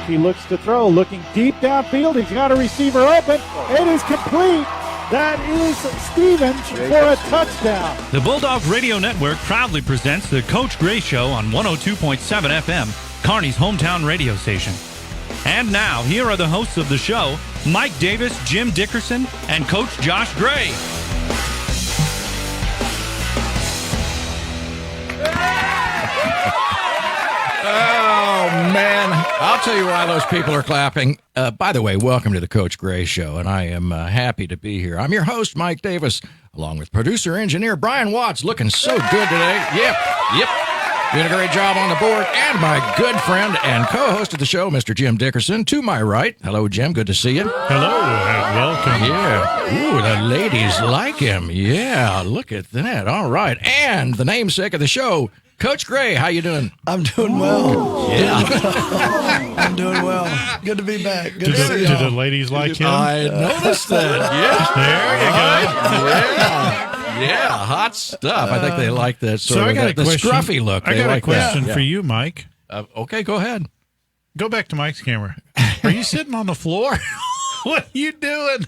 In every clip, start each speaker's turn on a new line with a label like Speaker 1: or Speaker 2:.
Speaker 1: He looks to throw, looking deep downfield. He's got a receiver open. It is complete. That is Stevens for a touchdown.
Speaker 2: The Bulldog Radio Network proudly presents the Coach Gray Show on 102.7 FM, Kearney's hometown radio station. And now, here are the hosts of the show, Mike Davis, Jim Dickerson, and Coach Josh Gray.
Speaker 3: Oh, man. I'll tell you why those people are clapping. By the way, welcome to the Coach Gray Show, and I am happy to be here. I'm your host, Mike Davis, along with producer-engineer Brian Watts, looking so good today. Yep. Doing a great job on the board. And my good friend and co-host of the show, Mr. Jim Dickerson, to my right. Hello, Jim. Good to see you.
Speaker 2: Hello, and welcome.
Speaker 3: Yeah. Ooh, the ladies like him. Yeah, look at that. All right. And the namesake of the show, Coach Gray, how you doing?
Speaker 4: I'm doing well.
Speaker 3: Yeah.
Speaker 4: I'm doing well. Good to be back. Good to see
Speaker 2: Do
Speaker 4: y'all.
Speaker 2: the ladies like him?
Speaker 3: I noticed that. Yeah.
Speaker 2: There you go.
Speaker 3: Yeah, hot stuff. I think they like that sort
Speaker 2: I
Speaker 3: of
Speaker 2: got
Speaker 3: the
Speaker 2: a question.
Speaker 3: scruffy look.
Speaker 2: I
Speaker 3: They
Speaker 2: got
Speaker 3: like
Speaker 2: a question
Speaker 3: that.
Speaker 2: for you, Mike.
Speaker 3: Okay, go ahead.
Speaker 2: Go back to Mike's camera. Are you sitting on the floor? What are you doing?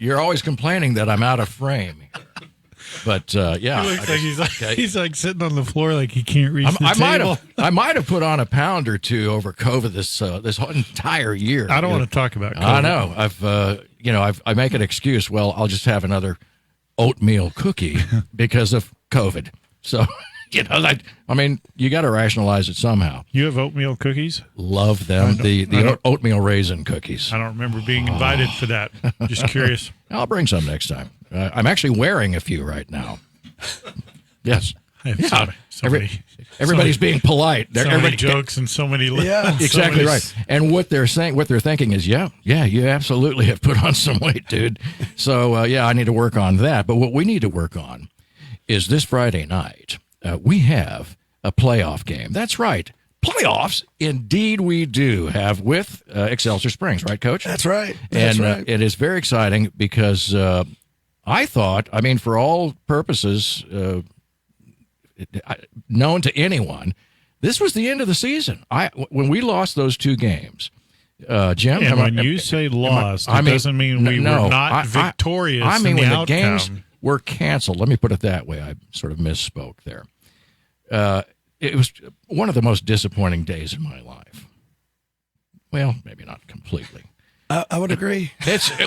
Speaker 3: You're always complaining that I'm out of frame. But yeah,
Speaker 2: He looks like he's like sitting on the floor like he can't reach the table.
Speaker 3: I might have put on a pound or two over COVID this whole entire year.
Speaker 2: I don't want to talk about COVID.
Speaker 3: I know. I make an excuse. Well, I'll just have another oatmeal cookie because of COVID. So, you got to rationalize it somehow.
Speaker 2: You have oatmeal cookies?
Speaker 3: Love them. The oatmeal raisin cookies.
Speaker 2: I don't remember being invited for that. Just curious.
Speaker 3: I'll bring some next time. I'm actually wearing a few right now. Yes. Everybody's being polite.
Speaker 2: So many jokes and so many.
Speaker 4: Yeah.
Speaker 3: Exactly right. And what they're thinking is, yeah, you absolutely have put on some weight, dude. So, I need to work on that. But what we need to work on is this Friday night, we have a playoff game. That's right. Playoffs, indeed we do have with Excelsior Springs, right, Coach?
Speaker 4: That's right.
Speaker 3: It is very exciting because I thought, for all purposes known to anyone, this was the end of the season. When we lost those two games, Jim.
Speaker 2: And when you say lost, it doesn't mean we were not victorious.
Speaker 3: When
Speaker 2: the
Speaker 3: the games were canceled. Let me put it that way. I sort of misspoke there. It was one of the most disappointing days in my life. Well, maybe not completely.
Speaker 4: I would agree.
Speaker 3: Indeed,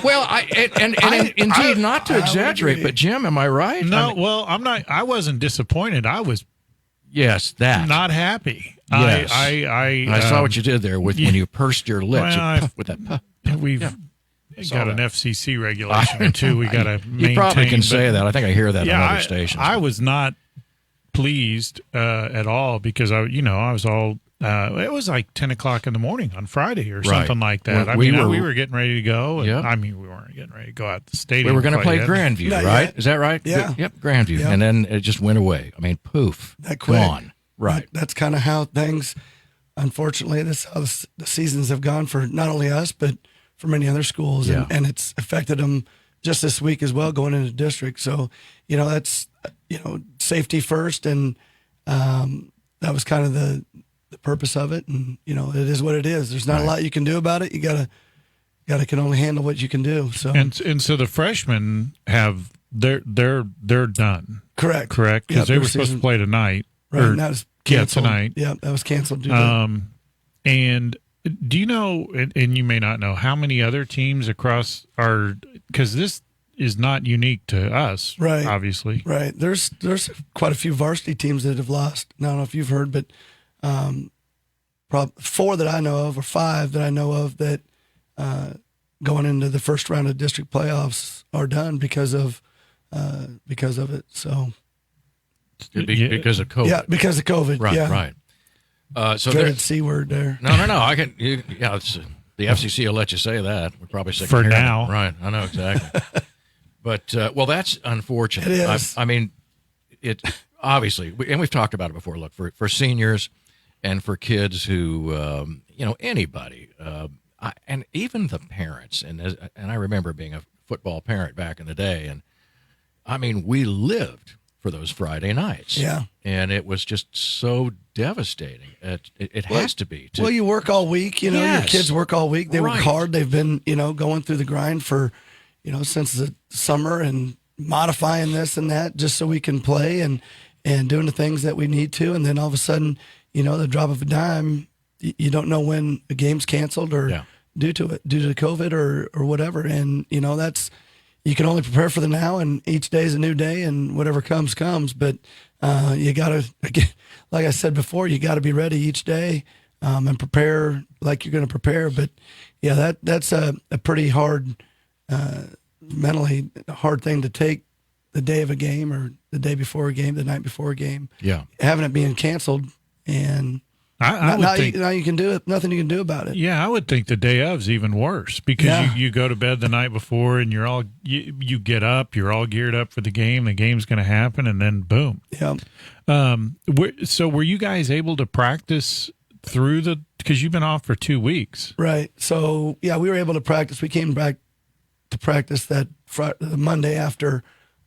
Speaker 3: not to exaggerate, but Jim, am I right?
Speaker 2: No, I'm not. I wasn't disappointed. I was not happy.
Speaker 3: Yes.
Speaker 2: I
Speaker 3: saw what you did there when you pursed your lips with that.
Speaker 2: We've got an FCC regulation or two. We got to maintain.
Speaker 3: You probably can say that. I think I hear that on other stations.
Speaker 2: I was not pleased at all because I was all. It was like 10 o'clock in the morning on Friday or something like that. We were getting ready to go. And, we weren't getting ready to go out the stadium.
Speaker 3: We were going to play Grandview, right? Is that right?
Speaker 4: Yeah.
Speaker 3: Yep, Grandview.
Speaker 4: Yep.
Speaker 3: And then it just went away. Poof.
Speaker 4: That quick.
Speaker 3: Gone. Right.
Speaker 4: That's kind of how things, unfortunately, that's how the seasons have gone for not only us, but for many other schools.
Speaker 3: Yeah.
Speaker 4: And it's affected them just this week as well, going into district. So, that's, safety first. And that was kind of the purpose of it, and it is what it is. There's not a lot you can do about it. You gotta can only handle what you can do. So
Speaker 2: and so the freshmen have they're done.
Speaker 4: Correct.
Speaker 2: Because they were supposed to play tonight.
Speaker 4: Right. And that was canceled.
Speaker 2: Tonight.
Speaker 4: Yeah, that was canceled.
Speaker 2: And do you know? And you may not know how many other teams across because this is not unique to us,
Speaker 4: right?
Speaker 2: Obviously,
Speaker 4: right. There's quite a few varsity teams that have lost. I don't know if you've heard, but. Probably 4 that I know of, or 5 that I know of, that going into the first round of district playoffs are done because of it. So
Speaker 3: because of COVID.
Speaker 4: Yeah, because of COVID.
Speaker 3: Right. So
Speaker 4: dreaded C word there.
Speaker 3: No. I can. It's, the FCC will let you say that. We're probably sick
Speaker 2: for
Speaker 3: of
Speaker 2: now.
Speaker 3: It. Right. I know exactly. But that's unfortunate.
Speaker 4: It is.
Speaker 3: It obviously, and we've talked about it before. Look, for seniors. And for kids who, anybody, and even the parents, and I remember being a football parent back in the day, and we lived for those Friday nights.
Speaker 4: Yeah.
Speaker 3: And it was just so devastating. It has to be.
Speaker 4: Well, you work all week. You know, your kids work all week. They work hard. They've been, going through the grind for, since the summer and modifying this and that just so we can play and doing the things that we need to. And then all of a sudden, the drop of a dime, you don't know when a game's canceled or due to COVID or whatever. And, you can only prepare for the now, and each day is a new day, and whatever comes. But you got to, like I said before, you got to be ready each day and prepare like you're going to prepare. But yeah, that's a pretty hard, mentally hard thing to take the day of a game or the day before a game, the night before a game.
Speaker 3: Yeah,
Speaker 4: having it being canceled, and
Speaker 1: I would think
Speaker 4: now you can do it. Nothing you can do about it.
Speaker 1: Yeah, I would think the day of's even worse because you go to bed the night before and you're all you get up, you're all geared up for the game. The game's going to happen, and then boom.
Speaker 4: Yeah.
Speaker 1: So were you guys able to practice through because you've been off for 2 weeks?
Speaker 4: Right. So yeah, we were able to practice. We came back to practice that Monday after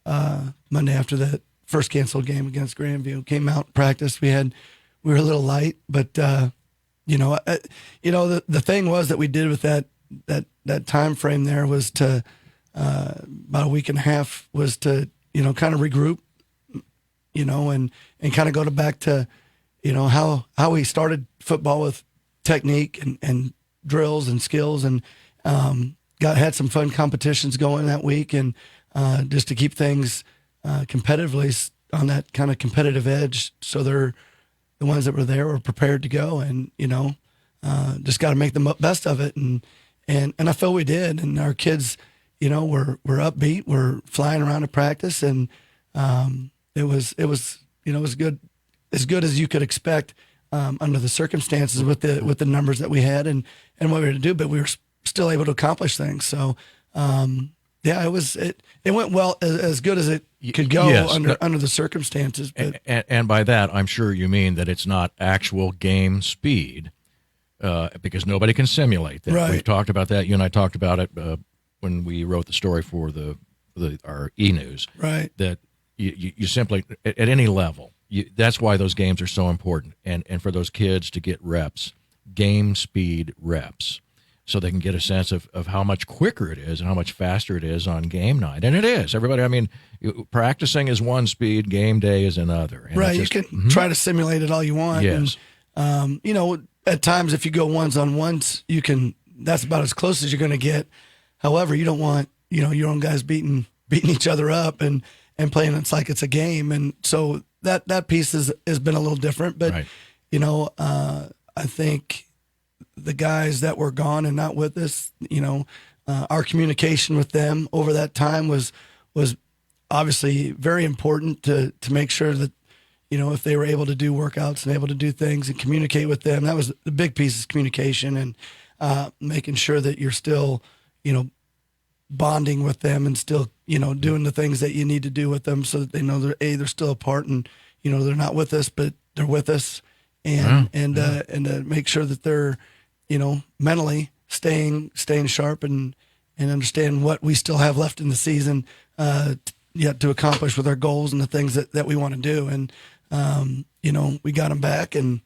Speaker 4: the first canceled game against Grandview. Came out and practiced. We were a little light, but the thing was that we did with that time frame there was to about a week and a half was to kind of regroup, and kind of go back to how we started football with technique and drills and skills, and had some fun competitions going that week, and just to keep things competitively on that kind of competitive edge, so they're the ones that were there were prepared to go, and just got to make the best of it, and I feel we did, and our kids, were upbeat, we're flying around to practice, and it was good, as good as you could expect under the circumstances with the numbers that we had and what we were to do, but we were still able to accomplish things. So it went well, as good as it could go under the circumstances. But
Speaker 3: and by that, I'm sure you mean that it's not actual game speed, because nobody can simulate that.
Speaker 4: Right.
Speaker 3: We've talked about that. You and I talked about it when we wrote the story for our e-news.
Speaker 4: Right.
Speaker 3: That you simply, at any level, that's why those games are so important, and for those kids to get reps, game speed reps, so they can get a sense of how much quicker it is and how much faster it is on game night. And it is. Everybody, practicing is one speed, game day is another. And
Speaker 4: right, you can try to simulate it all you want.
Speaker 3: Yes.
Speaker 4: And, at times if you go ones-on-ones, that's about as close as you're going to get. However, you don't want, your own guys beating each other up and playing it's like it's a game. And so that piece has been a little different. But,
Speaker 3: right.
Speaker 4: I think the guys that were gone and not with us, our communication with them over that time was obviously very important to make sure that, if they were able to do workouts and able to do things and communicate with them, that was the big piece, is communication, and making sure that you're still, bonding with them and still, doing the things that you need to do with them so that they know they're still a part, and, they're not with us, but they're with us, and to make sure that they're, mentally staying sharp and understand what we still have left in the season yet to accomplish with our goals and the things that we want to do. And, we got them back, and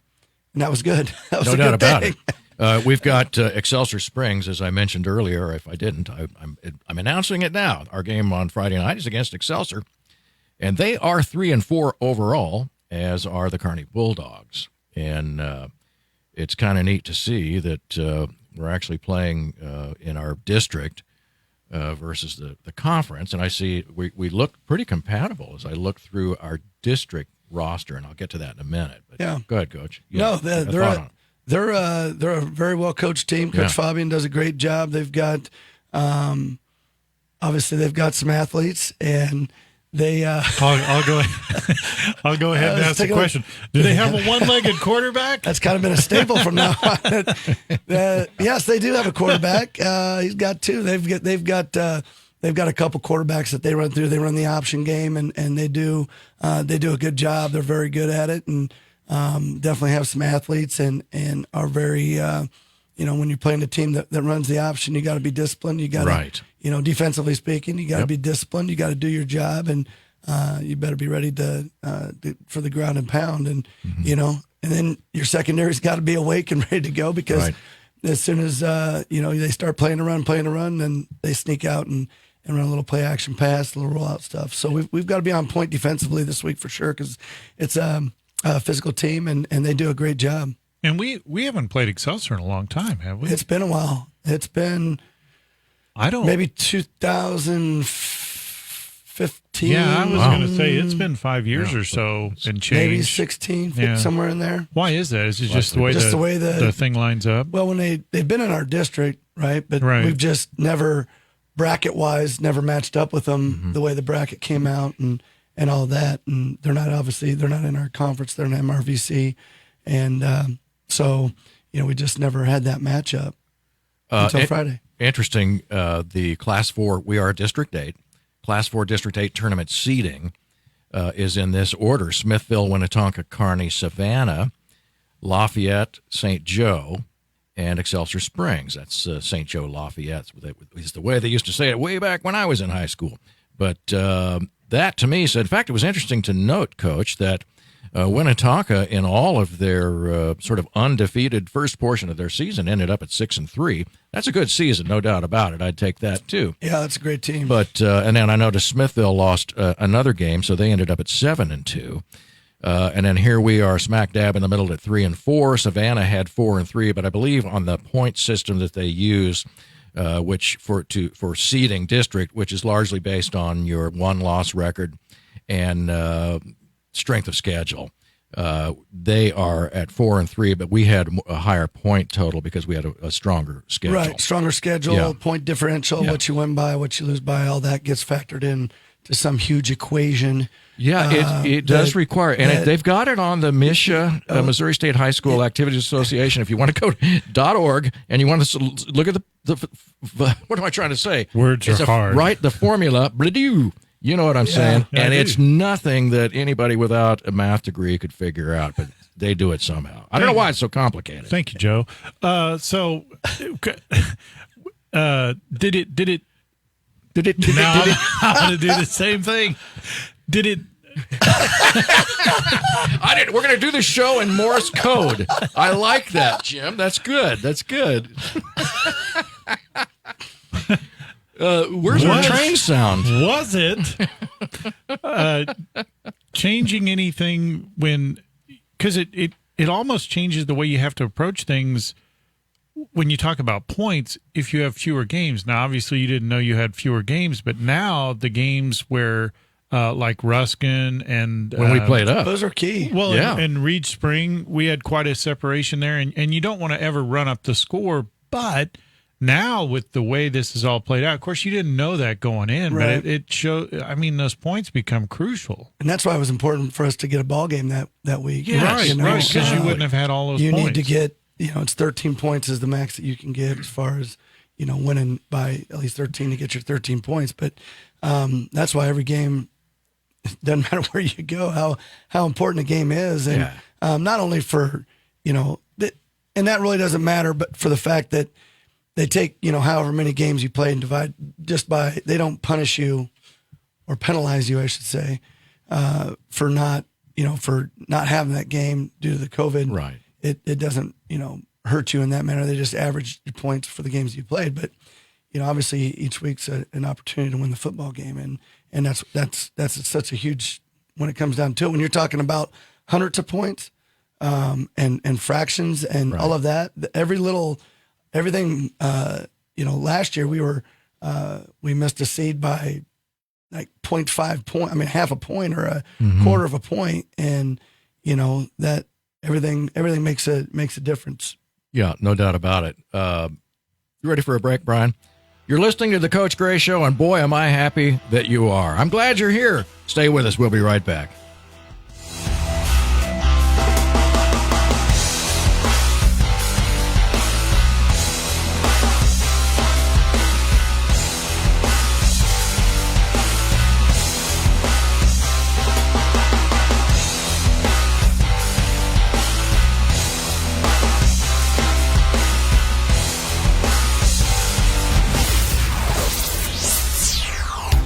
Speaker 4: that was good. That was
Speaker 3: no
Speaker 4: a
Speaker 3: doubt
Speaker 4: good
Speaker 3: about
Speaker 4: thing.
Speaker 3: it. We've got Excelsior Springs, as I mentioned earlier. If I didn't, I'm announcing it now. Our game on Friday night is against Excelsior, and they are 3-4 overall, as are the Kearney Bulldogs. And it's kind of neat to see that we're actually playing in our district versus the conference. And I see we look pretty compatible as I look through our district roster, and I'll get to that in a minute. But
Speaker 4: yeah.
Speaker 3: Go ahead, Coach.
Speaker 4: No, they're a very well coached team. Coach Fabian does a great job. They've got obviously they've got some athletes, and they
Speaker 1: I'll go ahead and ask the question. Do they have a one-legged quarterback?
Speaker 4: That's kind of been a staple from now on. Yes, they do have a quarterback. He's got two. They've got a couple quarterbacks that they run through. They run the option game, and they do a good job. They're very good at it, and definitely have some athletes, and are very when you're playing a team that runs the option, you got to be disciplined. You got to, defensively speaking, you got to be disciplined. You got to do your job, and you better be ready to for the ground and pound, and and then your secondary's got to be awake and ready to go, because as soon as they start playing a run, then they sneak out and run a little play action pass, a little rollout stuff. So we've got to be on point defensively this week for sure, because it's a physical team, and they do a great job.
Speaker 1: And we haven't played Excelsior in a long time, have we?
Speaker 4: It's been a while. It's been maybe 2015.
Speaker 1: Yeah, I was going to say it's been 5 years or so and change.
Speaker 4: Maybe 16, somewhere in there.
Speaker 1: Why is that? Is it just the way the thing lines up?
Speaker 4: Well, when they've been in our district, right? But we've just never, bracket-wise, never matched up with them the way the bracket came out and all that. And they're not in our conference. They're in MRVC. And so, we just never had that matchup until Friday.
Speaker 3: Interesting. The Class 4, we are District 8. Class 4 District 8 tournament seeding is in this order: Smithville, Winnetonka, Kearney, Savannah, Lafayette, St. Joe, and Excelsior Springs. That's St. Joe Lafayette. Is the way they used to say it way back when I was in high school. But that, to me, said, in fact, it was interesting to note, Coach, that Winnetonka, in all of their sort of undefeated first portion of their season, ended up at 6-3. That's a good season, no doubt about it. I'd take that too.
Speaker 4: Yeah, that's a great team.
Speaker 3: But and then I noticed Smithville lost another game, so they ended up at 7-2. And then here we are, smack dab in the middle at 3-4. Savannah had 4-3, but I believe on the point system that they use, which for seeding district, which is largely based on your one-loss record and strength of schedule. They are at 4-3, but we had a higher point total because we had a stronger schedule.
Speaker 4: Right, stronger schedule, point differential, what you win by, what you lose by, all that gets factored in to some huge equation.
Speaker 3: Yeah, it does require, and they've got it on the MSHA, Missouri State High School Activities Association. If you want to go to .org and you want to look at the what am I trying to say?
Speaker 1: Words are hard.
Speaker 3: Right, the formula, you know what I'm saying?
Speaker 1: Yeah,
Speaker 3: and it's nothing that anybody without a math degree could figure out, but they do it somehow. I don't know why it's so complicated.
Speaker 1: Thank you, Joe. So, did it? Now I'm going to do the same thing. Did it?
Speaker 3: I didn't. We're going to do the show in Morse code. I like that, Jim. That's good. Where's our train sound?
Speaker 1: Was it changing anything because it almost changes the way you have to approach things when you talk about points if you have fewer games. Now, obviously, you didn't know you had fewer games, but now the games where like Ruskin and
Speaker 3: when we played up,
Speaker 4: those are key.
Speaker 1: Well, and Reed Spring, we had quite a separation there, and you don't want to ever run up the score, but now, with the way this is all played out, of course, you didn't know that going in, but it showed. I mean, those points become crucial,
Speaker 4: and that's why it was important for us to get a ball game that week.
Speaker 1: Yes, right, because you wouldn't have had all those.
Speaker 4: You
Speaker 1: points.
Speaker 4: need to get, it's 13 points is the max that you can get as far as winning by at least 13 to get your 13 points. But that's why every game, doesn't matter where you go, how important a game is, and not only for and that really doesn't matter, but for the fact that they take, however many games you play and divide just by, they don't punish you or penalize you, I should say, for not having that game due to the COVID.
Speaker 3: Right.
Speaker 4: It doesn't, hurt you in that manner. They just average your points for the games you played. But, obviously each week's an opportunity to win the football game. And that's such a huge, when it comes down to it, when you're talking about hundreds of points and fractions and all of that, everything, last year we missed a seed by like 0.5 point. I mean, half a point or a quarter of a point. And, that everything makes a difference.
Speaker 3: Yeah, no doubt about it. You ready for a break, Brian? You're listening to the Coach Gray Show, and boy, am I happy that you are. I'm glad you're here. Stay with us. We'll be right back.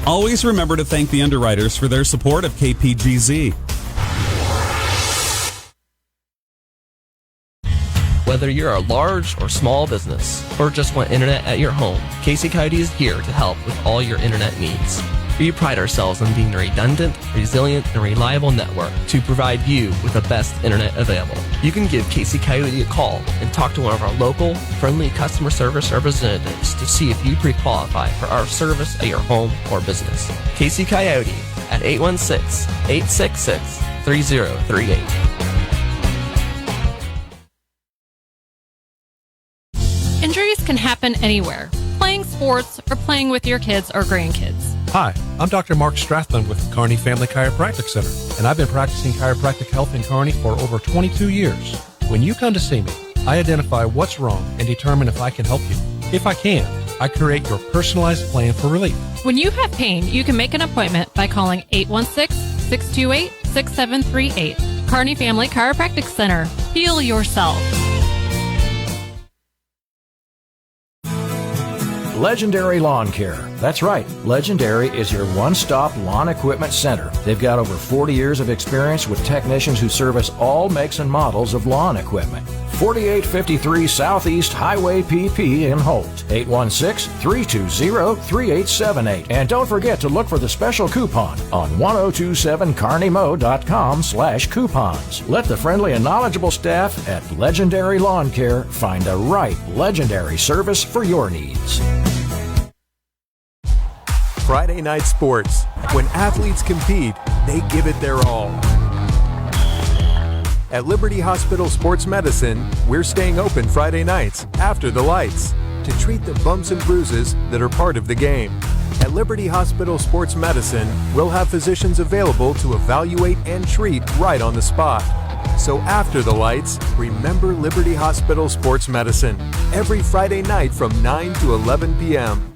Speaker 5: Always remember to thank the underwriters for their support of KPGZ.
Speaker 6: Whether you're a large or small business, or just want internet at your home, Casey Coyote is here to help with all your internet needs. We pride ourselves on being a redundant, resilient, and reliable network to provide you with the best internet available. You can give Casey Coyote a call and talk to one of our local, friendly customer service representatives to see if you pre-qualify for our service at your home or business. Casey Coyote at 816-866-3038.
Speaker 7: Injuries can happen anywhere, playing sports or playing with your kids or grandkids.
Speaker 8: Hi, I'm Dr. Mark Strathman with Kearney Family Chiropractic Center, and I've been practicing chiropractic health in Kearney for over 22 years. When you come to see me, I identify what's wrong and determine if I can help you. If I can, I create your personalized plan for relief.
Speaker 7: When you have pain, you can make an appointment by calling 816-628-6738. Kearney Family Chiropractic Center. Heal yourself.
Speaker 9: Legendary Lawn Care. That's right. Legendary is your one-stop lawn equipment center. They've got over 40 years of experience with technicians who service all makes and models of lawn equipment. 4853 Southeast Highway PP in Holt. 816-320-3878. And don't forget to look for the special coupon on 1027carneymo.com/coupons. Let the friendly and knowledgeable staff at Legendary Lawn Care find the right legendary service for your needs.
Speaker 10: Friday Night Sports. When athletes compete, they give it their all. At Liberty Hospital Sports Medicine, we're staying open Friday nights after the lights to treat the bumps and bruises that are part of the game. At Liberty Hospital Sports Medicine, we'll have physicians available to evaluate and treat right on the spot. So after the lights, remember Liberty Hospital Sports Medicine every Friday night from 9 to 11 p.m.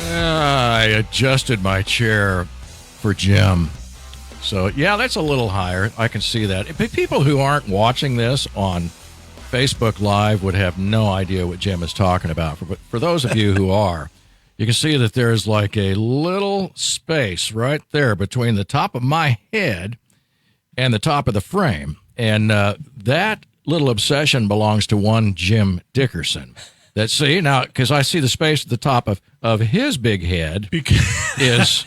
Speaker 3: I adjusted my chair for Jim. So, yeah, that's a little higher. I can see that. But people who aren't watching this on Facebook Live would have no idea what Jim is talking about. But for those of you who are, you can see that there's like a little space right there between the top of my head and the top of the frame. And that little obsession belongs to one Jim Dickerson. That, see, now, because I see the space at the top of his big head is,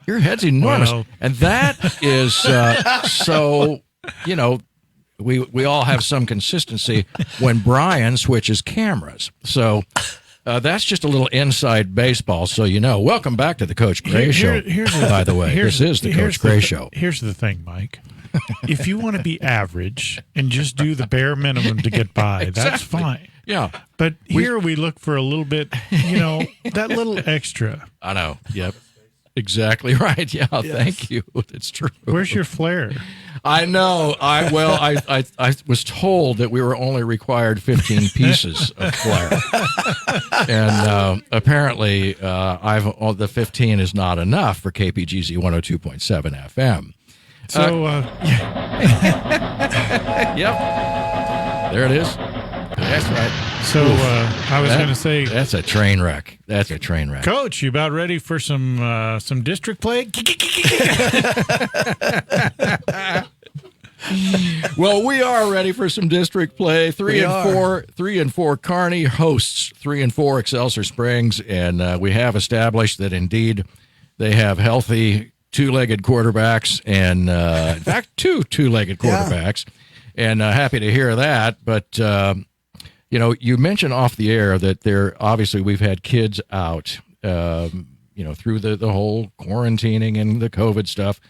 Speaker 3: your head's enormous. Wow. And that is, so, you know, we all have some consistency when Brian switches cameras. So that's just a little inside baseball, so you know. Welcome back to the Coach Gray Show, by the way. This is the Coach Gray Show.
Speaker 1: Here's the thing, Mike. If you want to be average and just do the bare minimum to get by,
Speaker 3: Exactly.
Speaker 1: That's fine.
Speaker 3: Yeah.
Speaker 1: But here we look for a little bit, you know, that little extra.
Speaker 3: I know. Yep. Exactly right. Yeah. Yes. Thank you. It's true.
Speaker 1: Where's your flair?
Speaker 3: I know. I was told that we were only required 15 pieces of flair. And apparently the 15 is not enough for KPGZ 102.7 FM.
Speaker 1: So,
Speaker 3: yep. There it is. That's right.
Speaker 1: So I was going to say,
Speaker 3: that's a train wreck. That's a train wreck.
Speaker 1: Coach, you about ready for some district play?
Speaker 3: Well, we are ready for some district play. 3 and 4 Kearney hosts 3 and 4 Excelsior Springs, and we have established that indeed they have healthy two-legged quarterbacks, and in fact, two-legged quarterbacks. Yeah. And happy to hear that. But you know, you mentioned off the air that obviously we've had kids out, you know, through the whole quarantining and the COVID stuff.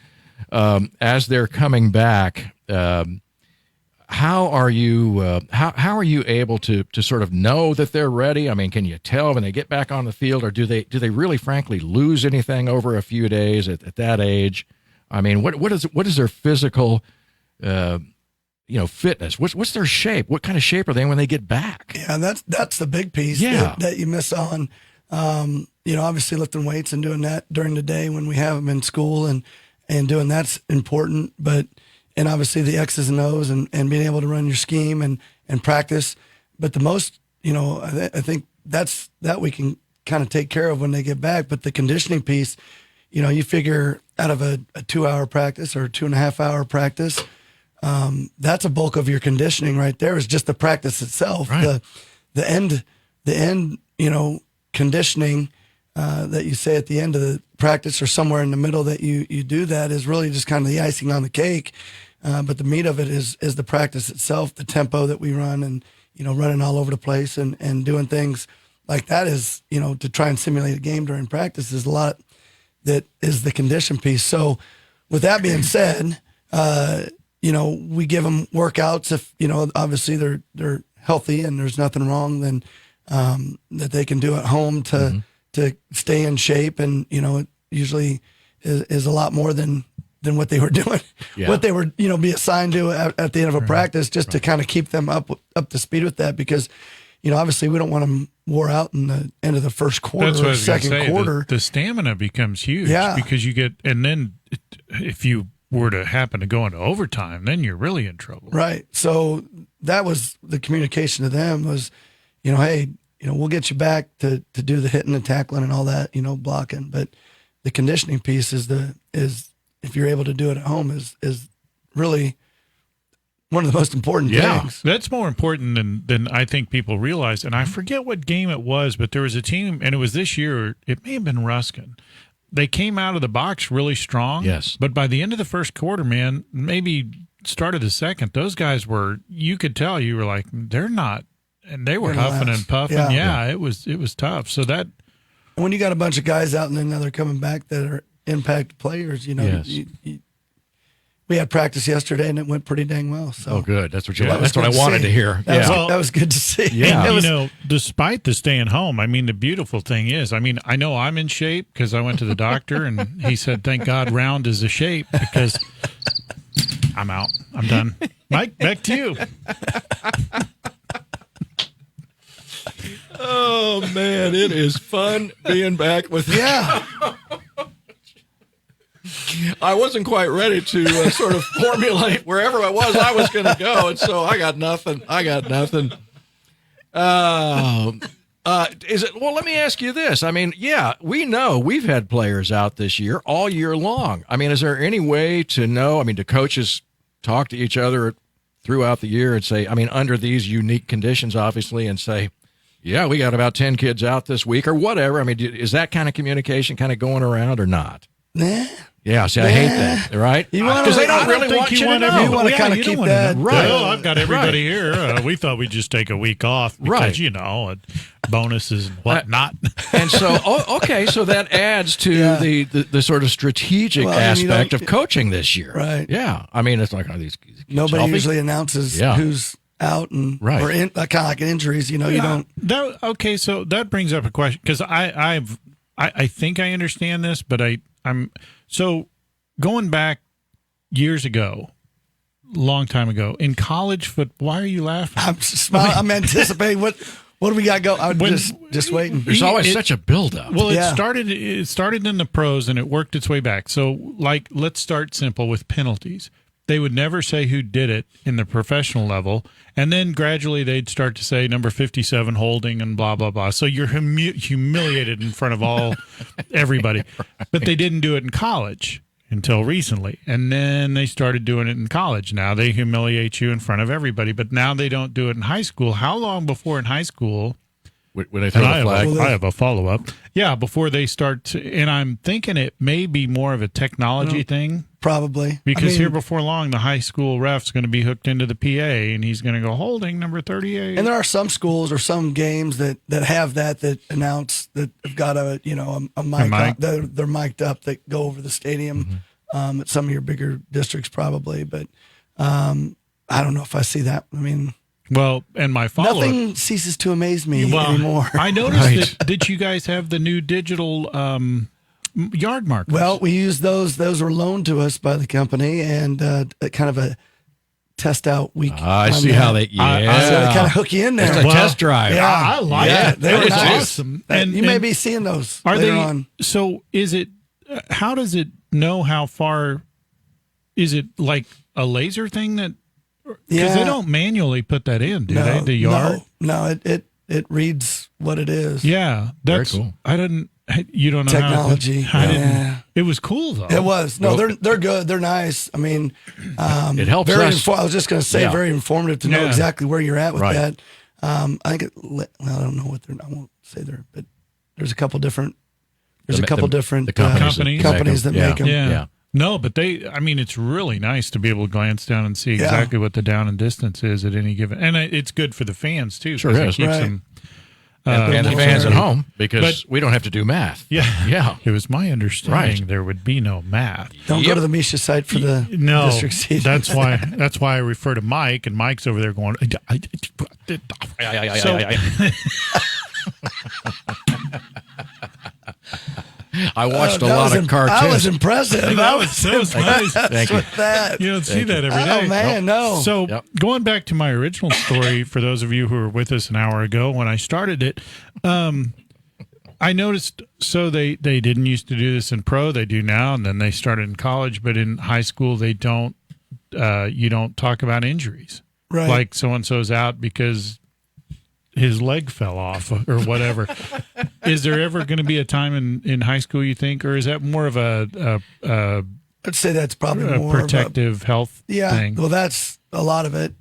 Speaker 3: As they're coming back, how are you? How are you able to sort of know that they're ready? I mean, can you tell when they get back on the field, or do they really, frankly, lose anything over a few days at that age? I mean, what is their physical fitness? What's their shape? What kind of shape are they when they get back?
Speaker 4: Yeah, that's the big piece that you miss on. Obviously lifting weights and doing that during the day when we have them in school and doing that's important. And obviously the X's and O's and being able to run your scheme and practice. But the most, I think that we can kind of take care of when they get back. But the conditioning piece, you figure out of a 2-hour practice or a 2.5-hour practice, that's a bulk of your conditioning right there is just the practice itself.
Speaker 3: Right.
Speaker 4: The end, conditioning that you say at the end of the practice or somewhere in the middle that you do that is really just kind of the icing on the cake. But the meat of it is the practice itself, the tempo that we run and, running all over the place and doing things like that is, to try and simulate a game during practice is a lot that is the condition piece. So with that being said, we give them workouts if, obviously they're healthy and there's nothing wrong, then that they can do at home to stay in shape. And, it usually is a lot more than what they were doing, what they were, be assigned to at the end of a practice just to kind of keep them up to speed with that. Because, obviously we don't want them wore out in the end of the first quarter
Speaker 1: That's what I
Speaker 4: or
Speaker 1: was gonna
Speaker 4: second
Speaker 1: say.
Speaker 4: quarter.
Speaker 1: The stamina becomes huge because you get, and then if you were to happen to go into overtime, then you're really in trouble.
Speaker 4: Right. So that was the communication to them was, hey, we'll get you back to do the hitting and tackling and all that, blocking. But the conditioning piece is if you're able to do it at home is really one of the most important things.
Speaker 1: That's more important than I think people realize. And I forget what game it was, but there was a team, and it was this year. It may have been Ruskin. They came out of the box really strong.
Speaker 3: Yes.
Speaker 1: But by the end of the first quarter, man, maybe start of the second, those guys were, you could tell, you were like, they're not, and they were huffing and puffing. Yeah, it was tough. So that.
Speaker 4: When you got a bunch of guys out and then now they're coming back that are impact players, we had practice yesterday and it went pretty dang well. So
Speaker 3: good. That's what I wanted to hear.
Speaker 4: That was good to see.
Speaker 1: Yeah. Despite the staying home, I mean, the beautiful thing is, I know I'm in shape because I went to the doctor and he said, thank God round is a shape because I'm out. I'm done. Mike, back to you.
Speaker 3: Oh, man, it is fun being back with you. I wasn't quite ready to sort of formulate wherever I was going to go, and so I got nothing. Let me ask you this. I mean, we know we've had players out this year all year long. I mean, is there any way to know? I mean, do coaches talk to each other throughout the year and say, I mean, under these unique conditions, obviously, and say, yeah, we got about 10 kids out this week or whatever. I mean, is that kind of communication kind of going around or not?
Speaker 4: Nah.
Speaker 3: Yeah, see, I hate that, right?
Speaker 4: Because
Speaker 3: they don't really want you to know.
Speaker 4: You want to kind of keep that.
Speaker 1: Right. Well, I've got everybody here. We thought we'd just take a week off because, bonuses and whatnot.
Speaker 3: And so, so that adds to the sort of strategic aspect of coaching this year.
Speaker 4: Right.
Speaker 3: Yeah. I mean, it's like, are these kids
Speaker 4: nobody
Speaker 3: healthy?
Speaker 4: usually announces who's out and or in, kind of like injuries, you don't.
Speaker 1: So that brings up a question because I think I understand this, but I'm so going back years ago, long time ago in college football. Why are you laughing?
Speaker 4: I'm smiling. I'm anticipating what do we got go? I'm just waiting.
Speaker 3: There's always such a buildup.
Speaker 1: Well, it started in the pros and it worked its way back. So, let's start simple with penalties. They would never say who did it in the professional level, and then gradually they'd start to say number 57 holding and blah blah blah. So you're humiliated in front of everybody. But they didn't do it in college until recently, and then they started doing it in college. Now they humiliate you in front of everybody, but now they don't do it in high school. How long before in high school?
Speaker 3: When they throw the flag,
Speaker 1: I have a follow up. Yeah, before they start, and I'm thinking it may be more of a technology thing.
Speaker 4: Probably.
Speaker 1: Because here before long, the high school ref's going to be hooked into the PA, and he's going to go holding number 38.
Speaker 4: And there are some schools or some games that have that announce that have got a mic. They're mic'd up that go over the stadium at some of your bigger districts probably. But I don't know if I see that. I mean...
Speaker 1: Well, and my follow-up...
Speaker 4: Nothing ceases to amaze me anymore.
Speaker 1: I noticed that you guys have the new digital yard markers.
Speaker 4: Well, we use those. Those were loaned to us by the company, and kind of test out week.
Speaker 3: I see how they. Yeah,
Speaker 4: so they kind of hook you in there.
Speaker 3: It's a test drive.
Speaker 4: Yeah,
Speaker 1: I like it.
Speaker 4: They were
Speaker 1: It's
Speaker 4: nice.
Speaker 1: awesome.
Speaker 4: And you may be seeing those later on.
Speaker 1: So is it? How does it know how far? Is it like a laser thing that? Because they don't manually put that in, do they? The yard?
Speaker 4: No, it reads what it is.
Speaker 1: Yeah, that's
Speaker 3: very cool.
Speaker 1: I didn't. You don't know
Speaker 4: technology.
Speaker 1: It was cool though.
Speaker 4: It was. No, they're good. They're nice. I mean,
Speaker 3: it helps
Speaker 4: very
Speaker 3: us.
Speaker 4: I was just going to say very informative to know exactly where you're at with that. I think I don't know what they're. I won't say there, but there's a couple different. There's a couple different companies that make them.
Speaker 1: Yeah. No, but I mean, it's really nice to be able to glance down and see exactly what the down and distance is at any given, and it's good for the fans too.
Speaker 3: Sure is.
Speaker 1: It keeps them.
Speaker 3: And the fans at home, because we don't have to do math.
Speaker 1: Yeah. It was my understanding there would be no math.
Speaker 4: Don't go to the Misha site for the district season.
Speaker 1: That's why I refer to Mike, and Mike's over there going.
Speaker 3: I watched a lot of cartoons.
Speaker 4: That was impressive.
Speaker 1: That was so nice.
Speaker 3: Thank you.
Speaker 4: You
Speaker 1: don't see that every day.
Speaker 4: Oh, man, no.
Speaker 1: So going back to my original story, for those of you who were with us an hour ago when I started it, I noticed, so they didn't used to do this in pro, they do now, and then they started in college, but in high school they don't, you don't talk about injuries.
Speaker 4: Right.
Speaker 1: Like so-and-so's out because his leg fell off or whatever. Is there ever going to be a time in high school, you think, or is that more of a
Speaker 4: I'd say that's probably more
Speaker 1: protective health thing?
Speaker 4: Well, that's a lot of it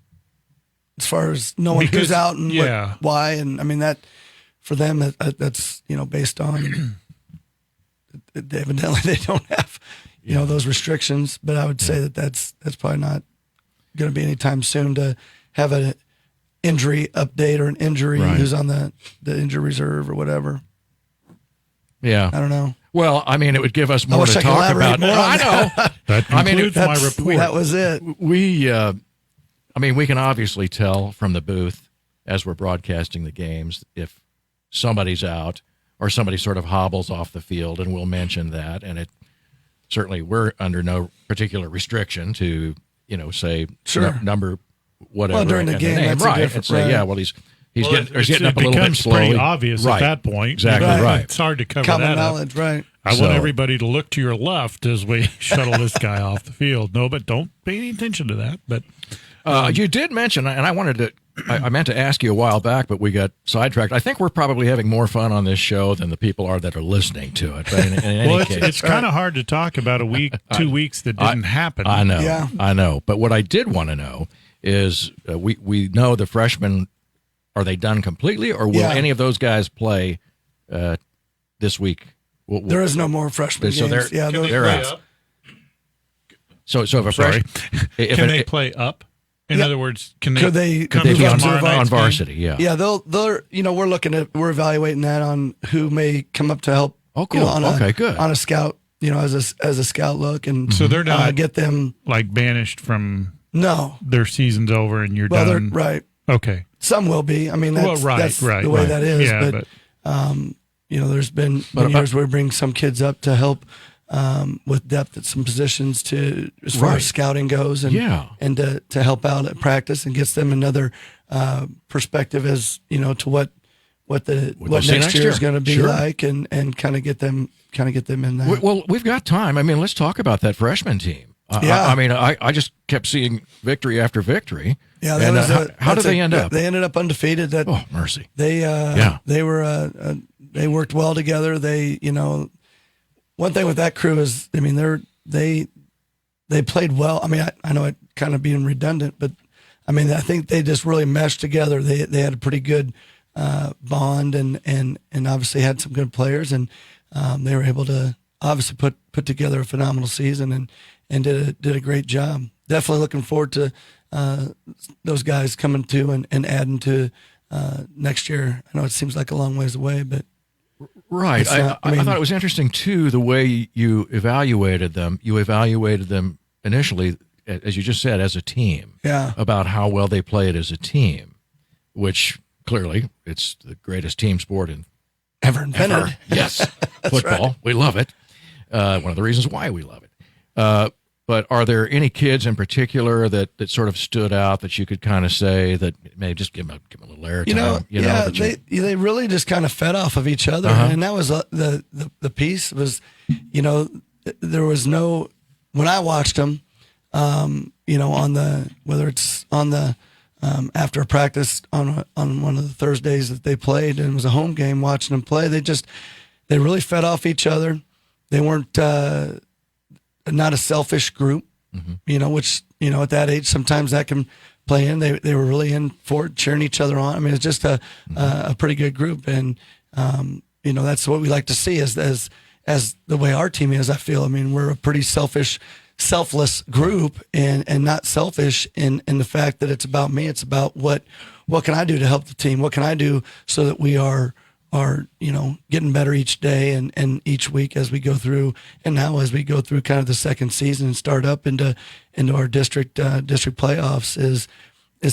Speaker 4: as far as knowing who's out and why. And I mean, that for them, that's, based on evidently they don't have, those restrictions, but I would say that's probably not going to be anytime soon to have an injury update or an injury who's on the injury reserve or whatever.
Speaker 3: Yeah.
Speaker 4: I don't know.
Speaker 3: Well, I mean, it would give us more to talk about.
Speaker 4: I
Speaker 3: know.
Speaker 1: That concludes my report.
Speaker 4: That was it.
Speaker 3: We can obviously tell from the booth as we're broadcasting the games if somebody's out or somebody sort of hobbles off the field, and we'll mention that. And it certainly we're under no particular restriction to, say number whatever.
Speaker 4: Well, during the game,
Speaker 3: name.
Speaker 4: that's
Speaker 3: Right. Well, he's getting up a little bit slowly.
Speaker 1: Pretty obvious at that point.
Speaker 3: Exactly right.
Speaker 1: It's hard to cover
Speaker 4: Common
Speaker 1: that
Speaker 4: knowledge,
Speaker 1: up.
Speaker 4: right.
Speaker 1: I want everybody to look to your left as we shuttle this guy off the field. No, but don't pay any attention to that. But
Speaker 3: you did mention, and I meant to ask you a while back, but we got sidetracked. I think we're probably having more fun on this show than the people are that are listening to it. But in any case,
Speaker 1: it's kind of hard to talk about a week, 2 weeks that didn't happen.
Speaker 3: I know.
Speaker 4: Yeah.
Speaker 3: I know. But what I did want to know is we know the freshmen, are they done completely, or will any of those guys play this week?
Speaker 4: There is no more freshman
Speaker 3: so
Speaker 4: games.
Speaker 3: They're out. So if a freshman,
Speaker 1: can they play up? In other words, can they
Speaker 3: come
Speaker 1: to
Speaker 3: be
Speaker 1: on
Speaker 3: varsity? Yeah.
Speaker 4: Yeah, we're evaluating that on who may come up to help.
Speaker 3: Oh, cool. Good.
Speaker 4: On a scout, as a scout look, and
Speaker 1: so they're not
Speaker 4: get them
Speaker 1: like banished from.
Speaker 4: No,
Speaker 1: their season's over and you're done.
Speaker 4: Right.
Speaker 1: Okay.
Speaker 4: Some will be. I mean, that's the way that is.
Speaker 1: Yeah,
Speaker 4: but there's been years where we bring some kids up to help with depth at some positions as far as scouting goes, and to help out at practice and gets them another perspective as to what next year is going to be like, and kind of get them in that.
Speaker 3: Well, we've got time. I mean, let's talk about that freshman team. I just kept seeing victory after victory.
Speaker 4: Yeah,
Speaker 3: and how did they end up?
Speaker 4: They ended up undefeated.
Speaker 3: Oh, mercy!
Speaker 4: They were they worked well together. They one thing with that crew is they played well. I mean, I know it kind of being redundant, but I mean I think they just really meshed together. They had a pretty good bond and obviously had some good players, and they were able to obviously put together a phenomenal season and did a great job. Definitely looking forward to those guys coming to and adding to next year. I know it seems like a long ways away, but
Speaker 3: right. I thought it was interesting too the way you evaluated them. You evaluated them initially, as you just said, as a team.
Speaker 4: Yeah.
Speaker 3: About how well they played as a team, which clearly it's the greatest team sport
Speaker 4: ever invented.
Speaker 3: Yes, football. Right. We love it. One of the reasons why we love it. But are there any kids in particular that sort of stood out that you could kind of say that maybe just give them a little airtime?
Speaker 4: They really just kind of fed off of each other, and that was the piece was, there was no, when I watched them, on the, whether it's on the after a practice on one of the Thursdays that they played, and it was a home game, watching them play, they really fed off each other. They weren't not a selfish group, which at that age sometimes that can play in. They were really in for it, cheering each other on. I mean, it's just a pretty good group, and that's what we like to see as the way our team is. I feel. I mean, we're a pretty selfless group, and not selfish in the fact that it's about me. It's about what can I do to help the team? What can I do so that we are getting better each day and each week as we go through, and now as we go through kind of the second season and start up into our district playoffs is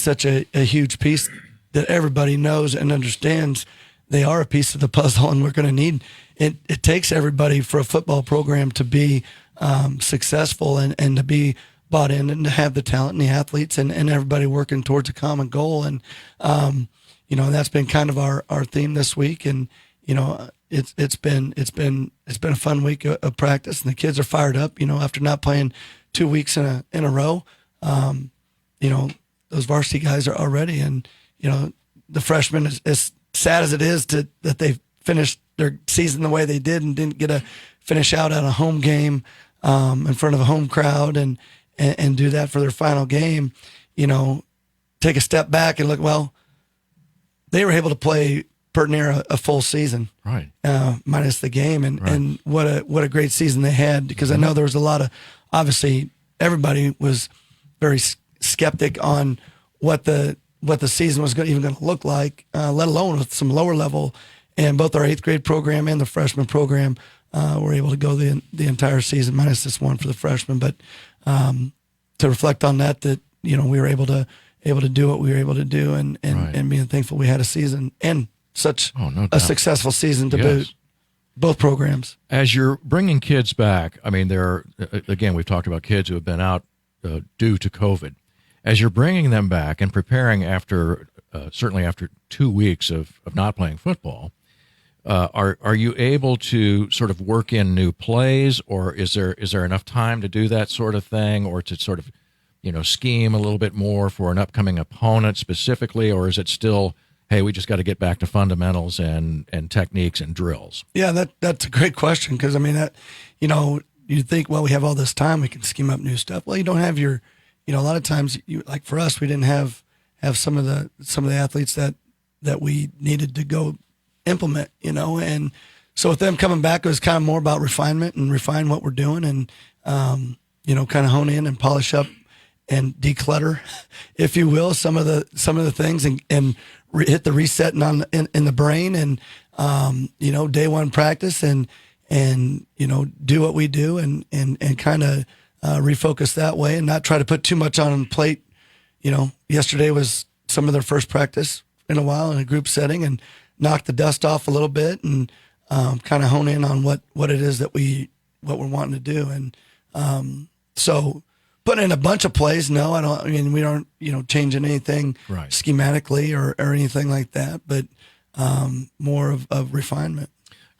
Speaker 4: such a huge piece that everybody knows and understands. They are a piece of the puzzle, and we're going to need it. It takes everybody for a football program to be successful and to be bought in and to have the talent and the athletes and everybody working towards a common goal. And that's been kind of our theme this week, and it's been a fun week of practice, and the kids are fired up. After not playing 2 weeks in a row, those varsity guys are ready, and the freshmen, as sad as it is that they finished their season the way they did and didn't get to finish out at a home game in front of a home crowd and do that for their final game. Take a step back and look. Well, they were able to play pretty near a full season,
Speaker 3: right?
Speaker 4: Minus the game, and what a great season they had. Because I know there was a lot of, obviously everybody was very skeptic on what the season was even going to look like, let alone with some lower level. And both our 8th grade program and the freshman program were able to go the entire season, minus this one for the freshmen. But to reflect on that we were able to do what we were able to do, and being thankful we had a season and such a successful season to boot, both programs.
Speaker 3: As you're bringing kids back, I mean, again, we've talked about kids who have been out due to COVID. As you're bringing them back and preparing certainly after 2 weeks of not playing football, are you able to sort of work in new plays, or is there enough time to do that sort of thing, or to sort of scheme a little bit more for an upcoming opponent specifically, or is it still, hey, we just got to get back to fundamentals and techniques and drills?
Speaker 4: Yeah, that's a great question, because I mean that, you'd think, well, we have all this time, we can scheme up new stuff. Well, you don't have your, a lot of times, like for us, we didn't have some of the athletes that we needed to go implement, and so with them coming back, it was kind of more about refinement and refine what we're doing, and kind of hone in and polish up and declutter, if you will, some of the things, and hit the reset in the brain, and day one practice, and do what we do, and kind of refocus that way, and not try to put too much on plate. Yesterday was some of their first practice in a while in a group setting, and knock the dust off a little bit, and kind of hone in on what it is that we're wanting to do, and so. Putting in a bunch of plays, no, I don't. I mean, we aren't, changing anything schematically or anything like that, but more of refinement.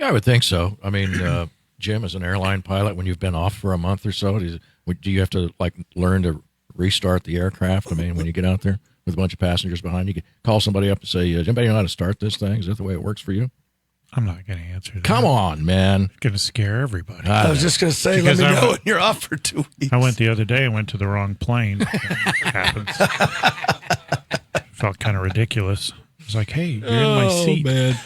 Speaker 3: Yeah, I would think so. I mean, Jim, as an airline pilot, when you've been off for a month or so, do you have to learn to restart the aircraft? I mean, when you get out there with a bunch of passengers behind you, call somebody up and say, "Does anybody know how to start this thing? Is that the way it works for you?"
Speaker 1: I'm not going to answer that.
Speaker 3: Come on, man.
Speaker 1: It's going to scare everybody.
Speaker 4: I was just going to say, let me know when you're off for 2 weeks.
Speaker 1: I went the other day and went to the wrong plane. It happens. Felt kind of ridiculous. I was like, hey, you're in my seat.
Speaker 3: Man.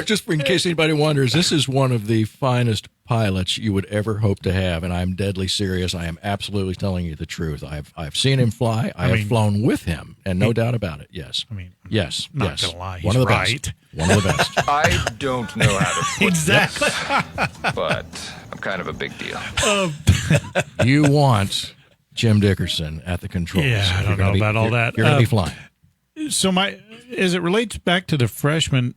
Speaker 3: Just in case anybody wonders, this is one of the finest pilots you would ever hope to have, and I'm deadly serious. I am absolutely telling you the truth. I've seen him fly. I have flown with him, and no doubt about it. Yes. Yes.
Speaker 1: Not gonna lie. He's
Speaker 3: one of the
Speaker 1: right.
Speaker 3: Best. One of the best.
Speaker 11: I don't know how to put
Speaker 1: exactly,
Speaker 11: this, but I'm kind of a big deal.
Speaker 3: You want Jim Dickerson at the controls.
Speaker 1: Yeah, I don't know about all that.
Speaker 3: You're going to be flying.
Speaker 1: So as it relates back to the freshmen,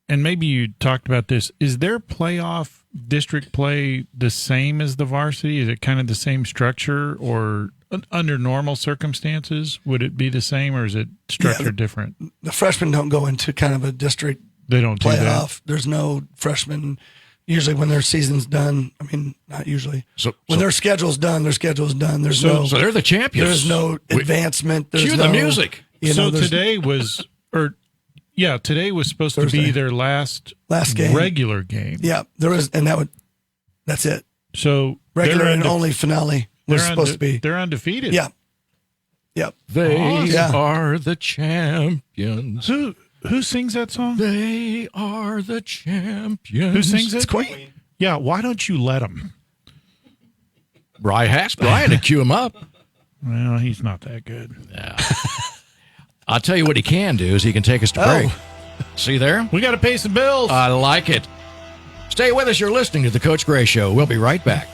Speaker 1: and maybe you talked about this, is their playoff district play the same as the varsity? Is it kind of the same structure, or under normal circumstances, would it be the same, or is it structured different?
Speaker 4: The freshmen don't go into kind of a district
Speaker 1: They don't do
Speaker 4: playoff.
Speaker 1: that.
Speaker 4: There's no freshmen. Usually when their season's done, I mean, not usually. When their schedule's done, their schedule's done. There's
Speaker 3: so they're the champions.
Speaker 4: There's no advancement. There's
Speaker 3: Cue
Speaker 4: no
Speaker 3: the music.
Speaker 1: So today was supposed
Speaker 4: Thursday.
Speaker 1: to be their last
Speaker 4: game.
Speaker 1: regular game.
Speaker 4: Yeah, that's it.
Speaker 1: So
Speaker 4: Regular and only finale was supposed to be.
Speaker 1: They're undefeated.
Speaker 4: Yeah. Yep.
Speaker 3: They are the champions.
Speaker 1: Who sings that song?
Speaker 3: They are the champions.
Speaker 1: Who sings it?
Speaker 4: It's Queen.
Speaker 1: Yeah, why don't you let him?
Speaker 3: Brian asked Brian to cue him up.
Speaker 1: Well, he's not that good.
Speaker 3: Yeah. I'll tell you what he can do is he can take us to break. See there?
Speaker 1: We got to pay some bills.
Speaker 3: I like it. Stay with us. You're listening to The Coach Gray Show. We'll be right back.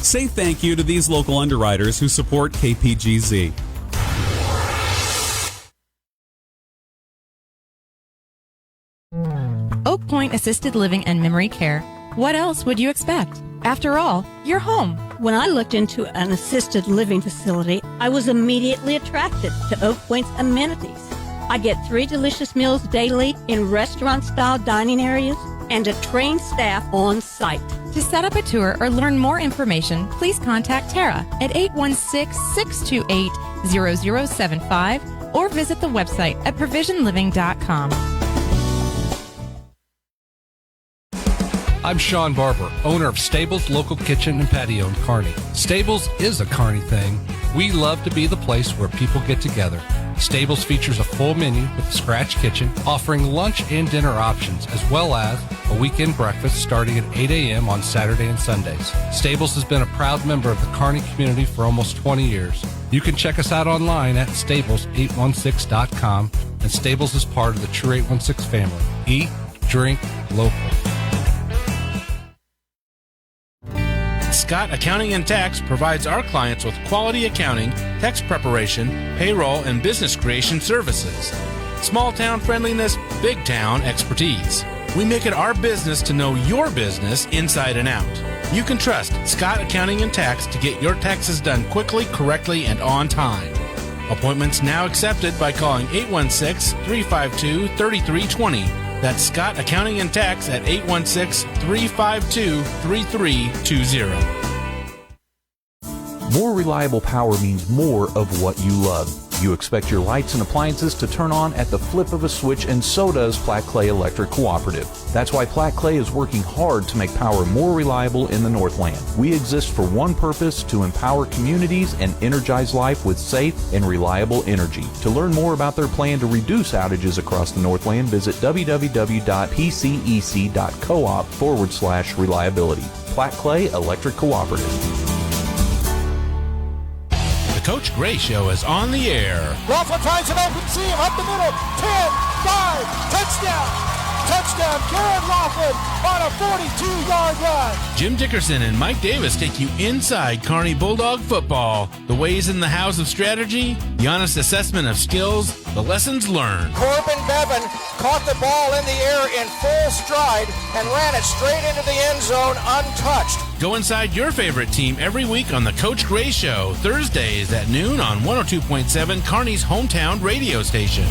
Speaker 5: Say thank you to these local underwriters who support KPGZ.
Speaker 12: Oak Point Assisted Living and Memory Care. What else would you expect? After all, you're home.
Speaker 13: When I looked into an assisted living facility, I was immediately attracted to Oak Point's amenities. I get 3 delicious meals daily in restaurant-style dining areas and a trained staff on site.
Speaker 12: To set up a tour or learn more information, please contact Tara at 816-628-0075 or visit the website at provisionliving.com.
Speaker 8: I'm Sean Barber, owner of Stables Local Kitchen and Patio in Kearney. Stables is a Kearney thing. We love to be the place where people get together. Stables features a full menu with a scratch kitchen, offering lunch and dinner options, as well as a weekend breakfast starting at 8 a.m. on Saturday and Sundays. Stables has been a proud member of the Kearney community for almost 20 years. You can check us out online at stables816.com, and Stables is part of the True 816 family. Eat, drink, local.
Speaker 14: Scott Accounting and Tax provides our clients with quality accounting, tax preparation, payroll, and business creation services. Small town friendliness, big town expertise. We make it our business to know your business inside and out. You can trust Scott Accounting and Tax to get your taxes done quickly, correctly, and on time. Appointments now accepted by calling 816-352-3320. That's Scott Accounting and Tax at 816-352-3320.
Speaker 15: More reliable power means more of what you love. You expect your lights and appliances to turn on at the flip of a switch, and so does Platte Clay Electric Cooperative. That's why Platte Clay is working hard to make power more reliable in the Northland. We exist for one purpose: to empower communities and energize life with safe and reliable energy. To learn more about their plan to reduce outages across the Northland, visit www.pcec.coop/reliability. Platte Clay Electric Cooperative.
Speaker 14: Coach Gray Show is on the air.
Speaker 16: Crawford finds an open seam up the middle. 10, 5, touchdown. Touchdown, Garrett Laughlin on a 42-yard run.
Speaker 14: Jim Dickerson and Mike Davis take you inside Kearney Bulldog football. The ways in the house of strategy, the honest assessment of skills, the lessons learned.
Speaker 16: Corbin Bevan caught the ball in the air in full stride and ran it straight into the end zone untouched.
Speaker 14: Go inside your favorite team every week on the Coach Gray Show, Thursdays at noon on 102.7 Kearney's hometown radio station.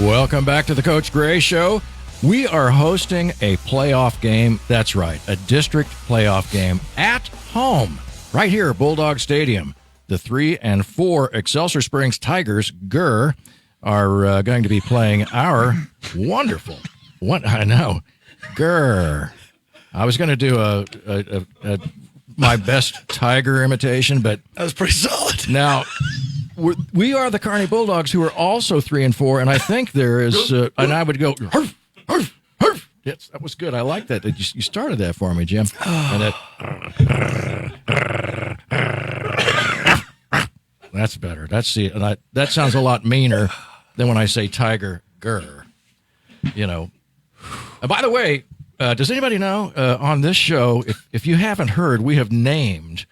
Speaker 3: Welcome back to the Coach Gray Show. We are hosting a playoff game. That's right, a district playoff game at home. right here at Bulldog Stadium. The 3 and 4 Excelsior Springs Tigers, GER, are going to be playing our wonderful, I know, GER. I was going to do my best Tiger imitation, but
Speaker 4: that was pretty solid.
Speaker 3: Now, we are the Kearney Bulldogs, who are also 3 and 4, and I think there is, and I would go, "Hurf, hurf, hurf." Yes, that was good. I like that. You started that for me, Jim. And that's better. That sounds a lot meaner than when I say Tiger GER. You know. By the way, does anybody know on this show? If you haven't heard, we have named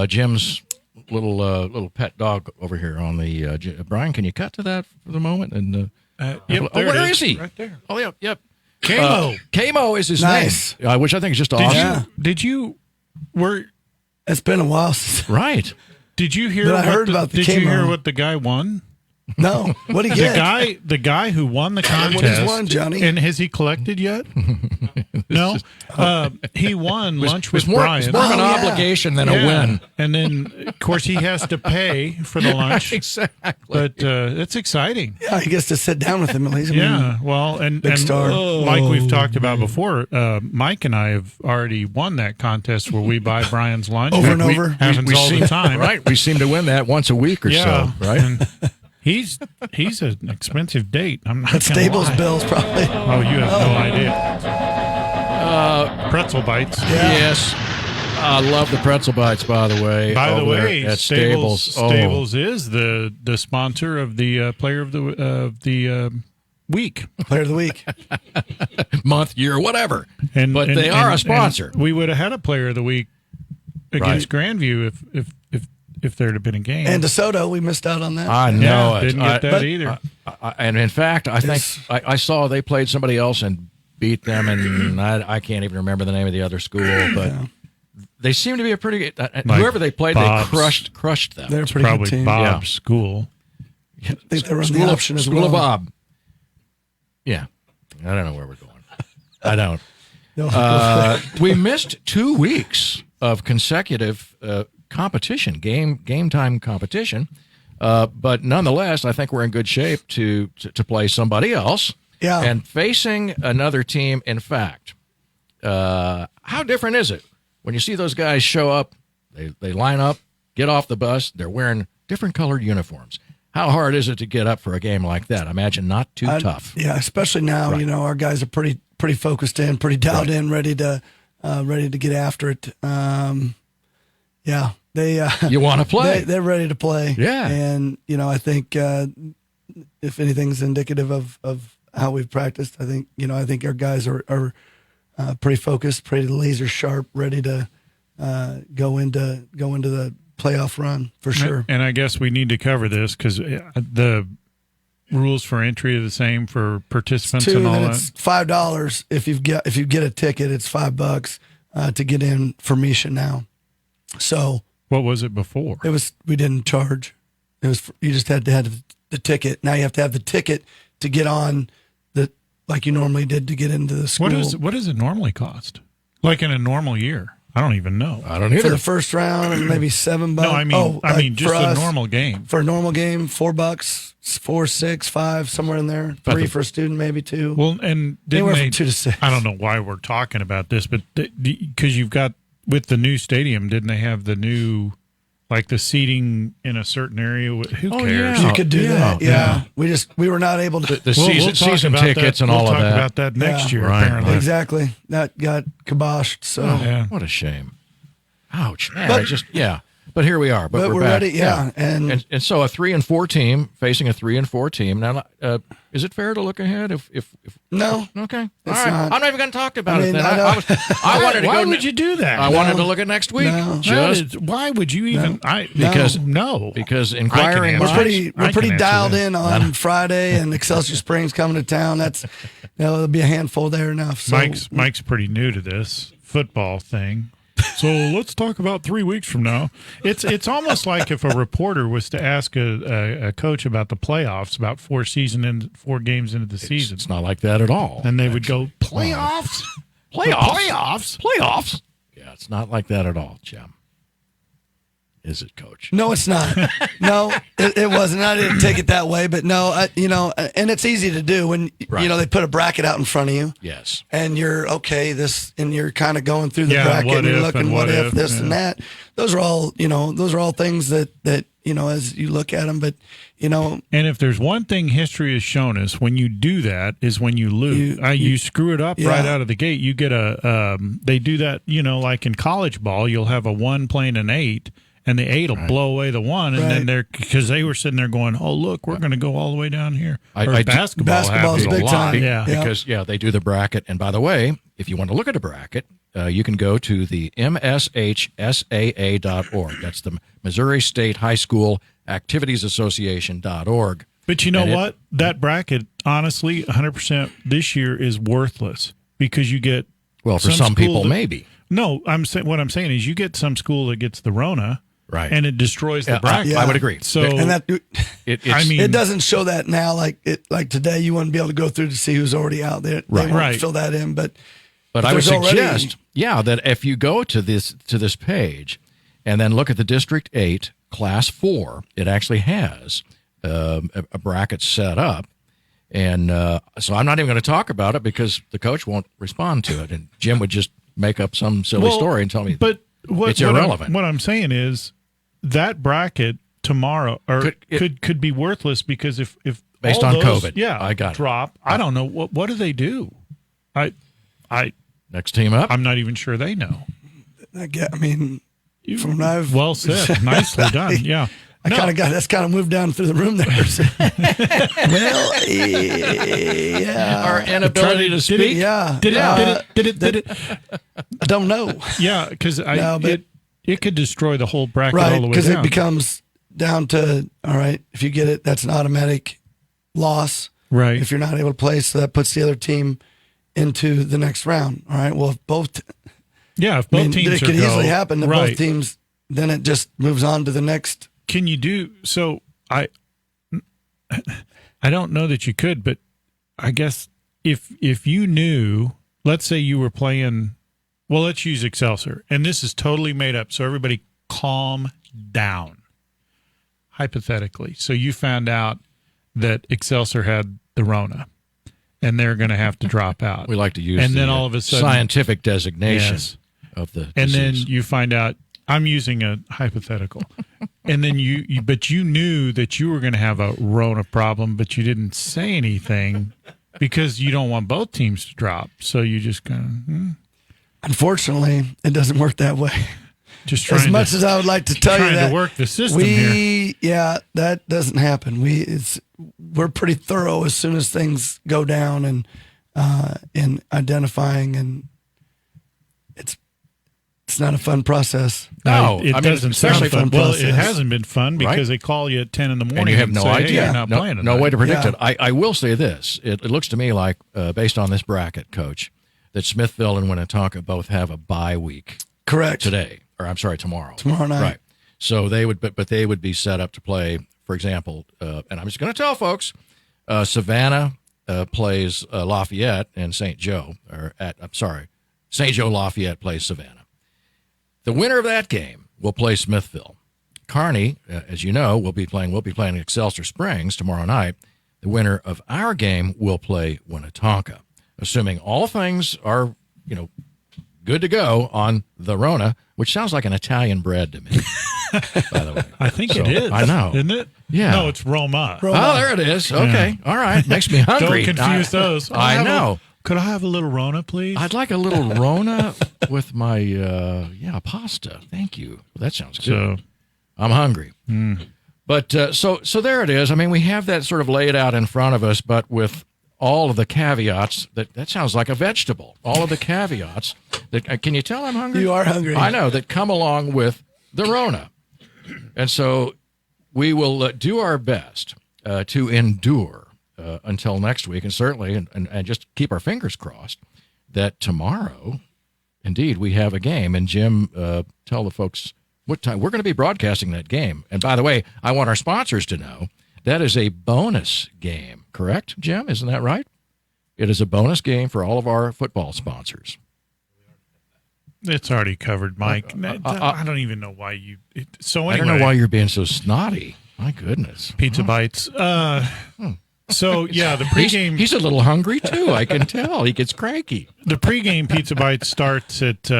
Speaker 3: Jim's little pet dog over here on the. Brian, can you cut to that for the moment? And
Speaker 1: yep,
Speaker 3: where is he?
Speaker 1: Right there.
Speaker 3: Oh, yep.
Speaker 1: KMO.
Speaker 3: KMO is his
Speaker 4: Nice.
Speaker 3: name, which I think is just awesome.
Speaker 4: It's been a while since.
Speaker 3: Right.
Speaker 1: Did you hear?
Speaker 4: But I heard about the
Speaker 1: Did you
Speaker 4: KMO.
Speaker 1: hear what the guy won?
Speaker 4: No. What did he get?
Speaker 1: The guy who won the contest.
Speaker 4: What he's won, Johnny?
Speaker 1: And has he collected yet? No. He won lunch with Brian.
Speaker 3: It's more of an obligation than a win.
Speaker 1: And then, of course, he has to pay for the lunch.
Speaker 3: Exactly.
Speaker 1: But it's exciting.
Speaker 4: Yeah, he gets to sit down with him at least.
Speaker 1: Well, and
Speaker 4: star.
Speaker 1: like we've talked about before, Mike and I have already won that contest where we buy Brian's lunch.
Speaker 4: Over and over.
Speaker 1: Happens all the time.
Speaker 3: Right. We seem to win that once a week or so, right?
Speaker 1: And he's an expensive date. I'm not
Speaker 4: That's
Speaker 1: gonna
Speaker 4: Stables
Speaker 1: lie.
Speaker 4: bills, probably.
Speaker 1: Oh, you have no idea. Pretzel bites.
Speaker 3: Yes. I love the pretzel bites, by the way.
Speaker 1: By the
Speaker 3: over
Speaker 1: way,
Speaker 3: there at Stables.
Speaker 1: Stables is the sponsor of the player of the week.
Speaker 4: Player of the week.
Speaker 3: Month, year, whatever. But they are a sponsor.
Speaker 1: We would have had a player of the week against Grandview if there'd have been a game.
Speaker 4: And DeSoto, we missed out on that.
Speaker 3: I know it.
Speaker 1: Didn't get that either.
Speaker 3: And in fact, I think I saw they played somebody else and beat them, and I can't even remember the name of the other school, but they seem to be a pretty good. Whoever they played,
Speaker 1: Bob's.
Speaker 3: they crushed them.
Speaker 4: They're a pretty
Speaker 1: Probably
Speaker 4: good team.
Speaker 1: Bob's school.
Speaker 4: I think they run the option as
Speaker 3: School
Speaker 4: well.
Speaker 3: of Bob. Yeah. I don't know where we're going. I don't. We missed 2 weeks of consecutive competition, game time competition. But nonetheless, I think we're in good shape to play somebody else.
Speaker 4: Yeah.
Speaker 3: And facing another team. In fact, how different is it when you see those guys show up? They line up, get off the bus. They're wearing different colored uniforms. How hard is it to get up for a game like that? I imagine not too tough.
Speaker 4: Yeah, especially now.
Speaker 3: Right.
Speaker 4: Our guys are pretty focused in, pretty dialed in, ready to get after it. Yeah, they.
Speaker 3: You want to play?
Speaker 4: They're ready to play.
Speaker 3: Yeah,
Speaker 4: and I think if anything's indicative of how we've practiced, I think our guys are pretty focused, pretty laser sharp, ready to go into the playoff run for sure.
Speaker 1: And I guess we need to cover this because the rules for entry are the same for participants and all that.
Speaker 4: It's $5 if you get a ticket. It's $5 to get in for Misha now. So
Speaker 1: what was it before?
Speaker 4: We didn't charge. It was you just had to have the ticket. Now you have to have the ticket to get on like you normally did to get into the school.
Speaker 1: What does it normally cost? Like in a normal year? I don't even know.
Speaker 3: I don't either.
Speaker 4: For the first round, maybe $7.
Speaker 1: No, I mean just a normal game.
Speaker 4: For a normal game, $4, $4, $6, $5, somewhere in there. $3 for a student, maybe $2.
Speaker 1: Well, and
Speaker 4: anywhere from $2 to $6.
Speaker 1: I don't know why we're talking about this, but because you've got with the new stadium, didn't they have the new, like the seating in a certain area? Who cares?
Speaker 4: You could do that. Yeah. We were not able to.
Speaker 3: The season tickets and all of that.
Speaker 1: We'll talk about that next year,
Speaker 3: right.
Speaker 1: apparently.
Speaker 4: Exactly. That got kiboshed. So
Speaker 3: what a shame. Ouch. Man, but here we are. But we're back.
Speaker 4: ready. Yeah.
Speaker 3: And so a 3 and 4 team facing a 3 and 4 team. Now, is it fair to look ahead? If
Speaker 4: no.
Speaker 3: Okay. All
Speaker 4: It's
Speaker 3: right.
Speaker 4: not.
Speaker 3: I'm not even going to talk about it then.
Speaker 4: I
Speaker 3: wanted to
Speaker 1: Why
Speaker 3: go.
Speaker 1: would you do that?
Speaker 3: I wanted to look at next week.
Speaker 4: No.
Speaker 1: Why would you even?
Speaker 3: Because inquiring.
Speaker 4: We're pretty dialed in on Friday, and Excelsior Springs coming to town. That's there'll be a handful there enough. So.
Speaker 1: Mike's pretty new to this football thing. So let's talk about 3 weeks from now. It's almost like if a reporter was to ask a coach about the playoffs about 4 games into the season.
Speaker 3: It's not like that at all.
Speaker 1: And they would go, playoffs?
Speaker 3: Playoffs? Yeah, it's not like that at all, Jim. is it, Coach?
Speaker 4: No, it's not. No, it wasn't. I didn't take it that way, but no, and it's easy to do when, they put a bracket out in front of you.
Speaker 3: Yes.
Speaker 4: And you're, and you're kind of going through the bracket and you're looking, what if, this and that. Those are all, things that, as you look at them, but,
Speaker 1: And if there's one thing history has shown us, when you do that is when you lose. You screw it up right out of the gate. You get they do that, like in college ball, you'll have a 1 playing an 8. And the 8 will blow away the 1, and then because they were sitting there going, "Oh, look, we're going to go all the way down here."
Speaker 4: Basketball's
Speaker 1: happens
Speaker 4: big
Speaker 1: a lot.
Speaker 4: time.
Speaker 1: Yeah,
Speaker 3: because they do the bracket. And by the way, if you want to look at a bracket, you can go to the MSHSAA.org. That's the Missouri State High School Activities Association.org.
Speaker 1: But you know what? That bracket, honestly, 100% this year is worthless because you get
Speaker 3: for some people maybe.
Speaker 1: No, what I'm saying is you get some school that gets the Rona.
Speaker 3: Right.
Speaker 1: And it destroys the bracket.
Speaker 3: I would agree.
Speaker 1: So,
Speaker 4: and that,
Speaker 1: it
Speaker 4: doesn't show that now. Like today, you wouldn't be able to go through to see who's already out there. They won't fill that in, but
Speaker 3: I would suggest, that if you go to this page and then look at the District 8 Class 4, it actually has a bracket set up. And so I'm not even going to talk about it because the coach won't respond to it, and Jim would just make up some silly story and tell me it's irrelevant.
Speaker 1: What I'm saying is that bracket tomorrow could be worthless because if
Speaker 3: based
Speaker 1: all
Speaker 3: on
Speaker 1: those,
Speaker 3: COVID, I got
Speaker 1: drop. I don't know what do they do.
Speaker 3: Next team up.
Speaker 1: I'm not even sure they know.
Speaker 4: From I've
Speaker 1: well said, nicely done. Yeah.
Speaker 4: That's kind of moved down through the room there.
Speaker 3: Our inability to speak.
Speaker 1: Did it?
Speaker 4: I don't know.
Speaker 1: Yeah, because it could destroy the whole bracket all the way down.
Speaker 4: Because it becomes down to, all right, if you get it, that's an automatic loss.
Speaker 1: Right.
Speaker 4: If you're not able to play, so that puts the other team into the next round. All right. Well, if both teams it could easily happen to both teams, then it just moves on to the next.
Speaker 1: Can you do so? I don't know that you could, but I guess if you knew, let's say you were playing, well, let's use Excelsior, and this is totally made up, so everybody calm down. Hypothetically, so you found out that Excelsior had the Rona, and they're going to have to drop out.
Speaker 3: We like to use then all of a sudden scientific designation of the
Speaker 1: and
Speaker 3: disease.
Speaker 1: then you find out. I'm using a hypothetical. And then but you knew that you were going to have a Rona problem, but you didn't say anything because you don't want both teams to drop. So you just kind of.
Speaker 4: Unfortunately, it doesn't work that way.
Speaker 1: Just
Speaker 4: as much as I would like to tell you that
Speaker 1: to work the system here.
Speaker 4: That doesn't happen. We're pretty thorough as soon as things go down and in identifying, and it's not a fun process.
Speaker 1: No, it doesn't sound fun. Well, it hasn't been fun because they call you at 10 in the morning
Speaker 3: and you have no idea.
Speaker 1: Hey, you're not playing
Speaker 3: no way to predict it. I will say this. It looks to me like, based on this bracket, Coach, that Smithville and Winnetonka both have a bye week.
Speaker 4: Correct.
Speaker 3: Today. Or I'm sorry, tomorrow.
Speaker 4: Tomorrow night.
Speaker 3: Right. So they would, but they would be set up to play, for example, and I'm just going to tell folks, Savannah plays Lafayette and St. Joe, St. Joe Lafayette plays Savannah. The winner of that game will play Smithville. Kearney, as you know, will be playing Excelsior Springs tomorrow night. The winner of our game will play Winnetonka, assuming all things are, good to go on the Rona, which sounds like an Italian bread to me, by the way.
Speaker 1: I think it is.
Speaker 3: I know.
Speaker 1: Isn't it?
Speaker 3: Yeah.
Speaker 1: No, it's Roma.
Speaker 3: Oh, there it is. Okay. Yeah. All right. Makes me hungry.
Speaker 1: Don't confuse those.
Speaker 3: I know.
Speaker 1: Could I have a little Rona, please?
Speaker 3: I'd like a little Rona with my, pasta. Thank you. Well, that sounds good. So, I'm hungry. But so there it is. I mean, we have that sort of laid out in front of us, but with all of the caveats, that sounds like a vegetable. All of the caveats. Can you tell I'm hungry?
Speaker 4: You are hungry.
Speaker 3: I know, that come along with the Rona. And so we will do our best to endure until next week, and certainly, and just keep our fingers crossed that tomorrow, indeed, we have a game. And Jim, tell the folks what time we're going to be broadcasting that game. And by the way, I want our sponsors to know that is a bonus game, correct, Jim? Isn't that right? It is a bonus game for all of our football sponsors.
Speaker 1: It's already covered, Mike. I don't even know why you. So anyway,
Speaker 3: I don't know why you're being so snotty. My goodness.
Speaker 1: Pizza bites. So yeah, the pregame.
Speaker 3: He's a little hungry too. I can tell. He gets cranky.
Speaker 1: The pregame pizza bites starts at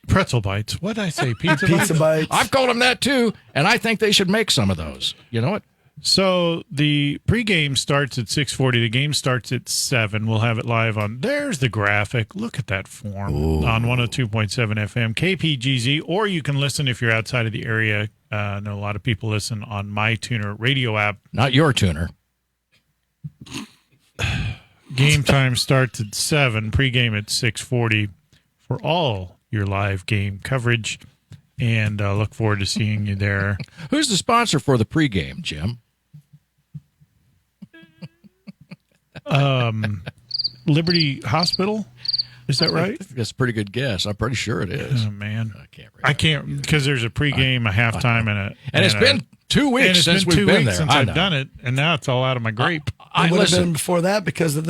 Speaker 1: pretzel bites. What did I say? Pizza
Speaker 4: bites.
Speaker 3: I've called them that too, and I think they should make some of those. You know what?
Speaker 1: So the pregame starts at 6:40. The game starts at 7. We'll have it live on. There's the graphic. Look at that form on 102.7 FM, KPGZ, or you can listen if you're outside of the area. I know a lot of people listen on my tuner radio app.
Speaker 3: Not your tuner.
Speaker 1: Game time starts at 7. Pregame at 6:40 for all your live game coverage, and look forward to seeing you there.
Speaker 3: Who's the sponsor for the pregame, Jim?
Speaker 1: Liberty Hospital, is that right?
Speaker 3: That's a pretty good guess. I'm pretty sure it is.
Speaker 1: Oh man, I can't because there's a pregame, a halftime, and
Speaker 3: it's been 2 weeks since we've been there.
Speaker 1: Since I've done it, and now it's all out of my grape.
Speaker 4: It would have been before that because of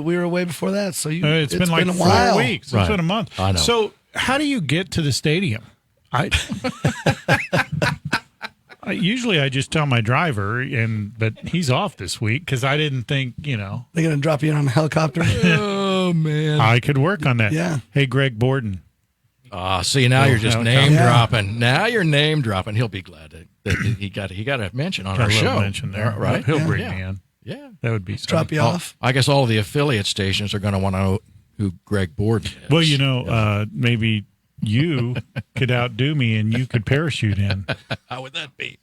Speaker 4: we were away before that. So
Speaker 1: it's been like
Speaker 4: a
Speaker 1: 4
Speaker 4: while.
Speaker 1: weeks.
Speaker 3: Right.
Speaker 1: It's been a month.
Speaker 3: I know.
Speaker 1: So how do you get to the stadium? Usually I just tell my driver, but he's off this week because I didn't think,
Speaker 4: They're going to drop you in on a helicopter?
Speaker 3: Oh, man.
Speaker 1: I could work on that.
Speaker 4: Yeah.
Speaker 1: Hey, Greg Borden.
Speaker 3: See, now you're just name dropping. Now you're name dropping. He'll be glad that he got a mention on our show.
Speaker 1: Mention there,
Speaker 3: right?
Speaker 1: He'll bring me in.
Speaker 3: Yeah.
Speaker 1: That would be
Speaker 4: drop you off.
Speaker 3: I guess all of the affiliate stations are going to want to know who Greg Borden is.
Speaker 1: Well, maybe you could outdo me and you could parachute in.
Speaker 3: How would that be?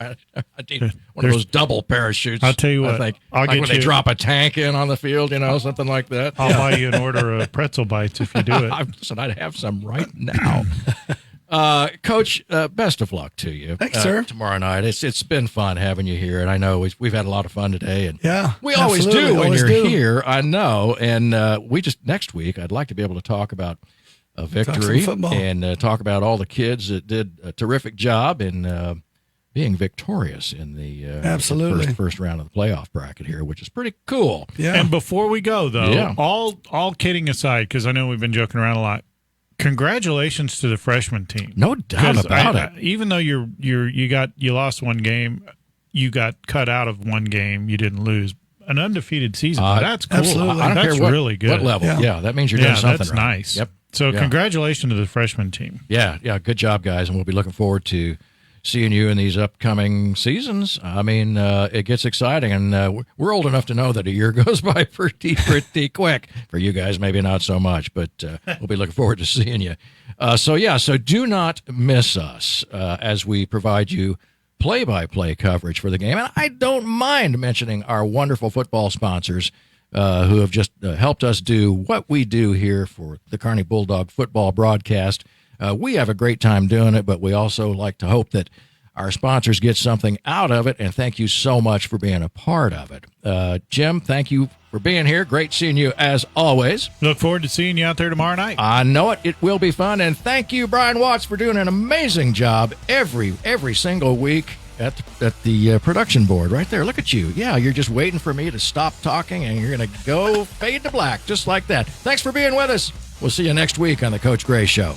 Speaker 3: I need one of those double parachutes.
Speaker 1: I'll tell you what.
Speaker 3: I think.
Speaker 1: I'll
Speaker 3: like
Speaker 1: get
Speaker 3: when
Speaker 1: you.
Speaker 3: they drop a tank in on the field, something like that.
Speaker 1: I'll buy you an order of pretzel bites if you do it.
Speaker 3: Listen, I'd have some right now. Coach, best of luck to you.
Speaker 4: Thanks, sir.
Speaker 3: Tomorrow night. It's been fun having you here, and I know we've had a lot of fun today. And we always
Speaker 4: absolutely.
Speaker 3: do when
Speaker 4: Always
Speaker 3: you're
Speaker 4: do.
Speaker 3: here. I know. And next week, I'd like to be able to talk about a victory and talk about all the kids that did a terrific job in being victorious in the first round of the playoff bracket here, which is pretty cool.
Speaker 4: Yeah.
Speaker 1: And before we go, though, all kidding aside, because I know we've been joking around a lot, congratulations to the freshman team.
Speaker 3: No doubt about it.
Speaker 1: Even though you lost one game, you got cut out of one game, you didn't lose. An undefeated season. That's cool.
Speaker 4: Absolutely.
Speaker 3: I don't
Speaker 1: That's
Speaker 3: care
Speaker 1: really good.
Speaker 3: what level. Yeah, that means you're doing something
Speaker 1: that's
Speaker 3: right.
Speaker 1: nice.
Speaker 3: Yep.
Speaker 1: So congratulations to the freshman team.
Speaker 3: Yeah, good job, guys, and we'll be looking forward to seeing you in these upcoming seasons. I mean, it gets exciting, and we're old enough to know that a year goes by pretty quick. For you guys, maybe not so much, but we'll be looking forward to seeing you. So do not miss us as we provide you play-by-play coverage for the game. And I don't mind mentioning our wonderful football sponsors who have just helped us do what we do here for the Kearney Bulldog football broadcast. We have a great time doing it, but we also like to hope that our sponsors get something out of it, and thank you so much for being a part of it. Jim, thank you for being here. Great seeing you as always.
Speaker 1: Look forward to seeing you out there tomorrow night.
Speaker 3: I know it. It will be fun, and thank you, Brian Watts, for doing an amazing job every single week at the production board right there. Look at you. Yeah, you're just waiting for me to stop talking, and you're going to go fade to black just like that. Thanks for being with us. We'll see you next week on the Coach Gray Show.